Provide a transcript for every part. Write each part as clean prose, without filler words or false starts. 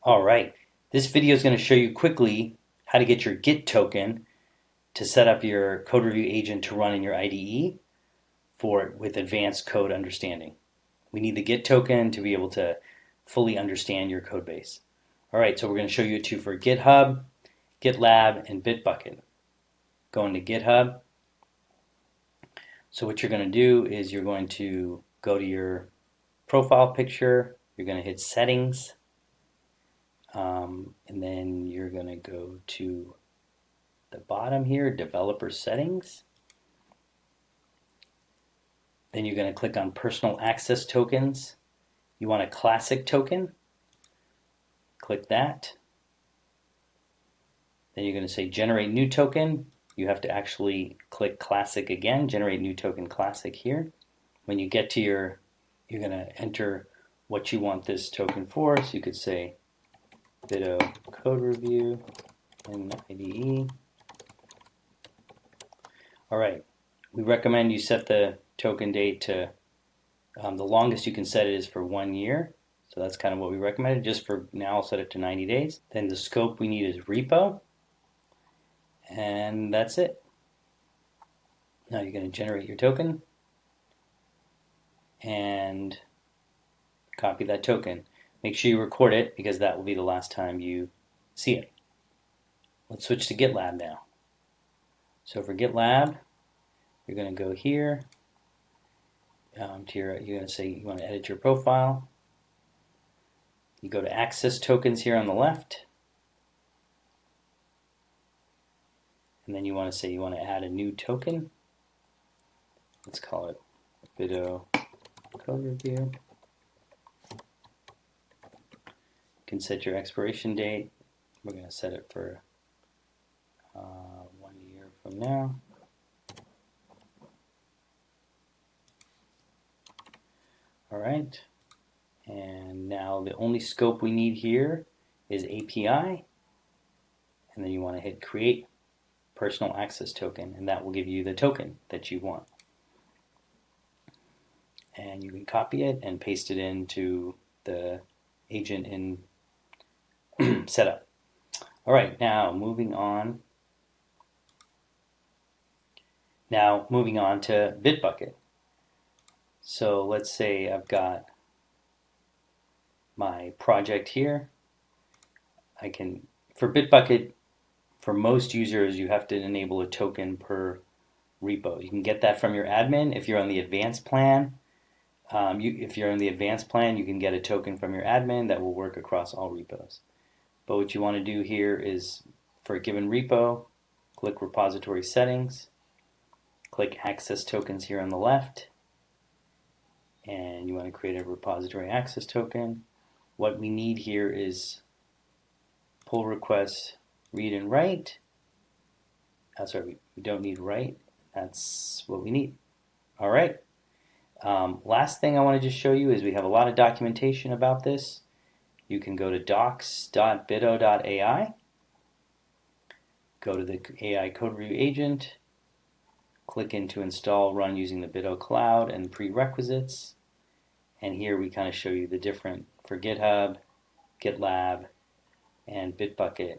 All right, this video is going to show you quickly how to get your Git token to set up your code review agent to run in your IDE with advanced code understanding. We need the Git token to be able to fully understand your code base. All right, so we're going to show you two for GitHub, GitLab, and Bitbucket. Go into GitHub. So what you're going to do is you're going to go to your profile picture, you're going to hit Settings, and then you're going to go to the bottom here, Developer Settings. Then you're going to click on Personal Access Tokens. You want a classic token. Click that. Then you're going to say Generate New Token. You have to actually click Classic again, Generate New Token Classic here. When you get to you're going to enter what you want this token for. So you could say Bito Code Review in IDE. All right, we recommend you set the token date to, the longest you can set it is for 1 year. So that's kind of what we recommended. Just for now, I'll set it to 90 days. Then the scope we need is repo. And that's it. Now you're going to generate your token and copy that token. Make sure you record it because that will be the last time you see it. Let's switch to GitLab now. So for GitLab, you're going to go here. You're going to say you want to edit your profile. You go to Access Tokens here on the left. And then you want to say you want to add a new token. Let's call it Bito Code Review. You can set your expiration date. We're going to set it for 1 year from now. All right. And now the only scope we need here is API. And then you want to hit Create Personal Access Token, and that will give you the token that you want. And you can copy it and paste it into the agent in setup. All right, now moving on. Now moving on to Bitbucket. So let's say I've got my project here. I can, for Bitbucket, for most users, you have to enable a token per repo. You can get that from your admin. If you're on the advanced plan, if you're on the advanced plan, you can get a token from your admin that will work across all repos. But what you want to do here is, for a given repo, click Repository Settings, click Access Tokens here on the left, and you want to create a repository access token. What we need here is pull requests, read and write. Sorry, we don't need write. That's what we need. All right. Last thing I want to just show you is we have a lot of documentation about this. You can go to docs.bito.ai, go to the AI Code Review Agent, click into Install Run using the Bito Cloud and prerequisites. And here we kind of show you the different, for GitHub, GitLab, and Bitbucket,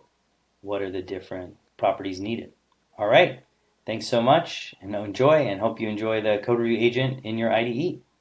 what are the different properties needed. All right, thanks so much, and enjoy, and hope you enjoy the Code Review Agent in your IDE.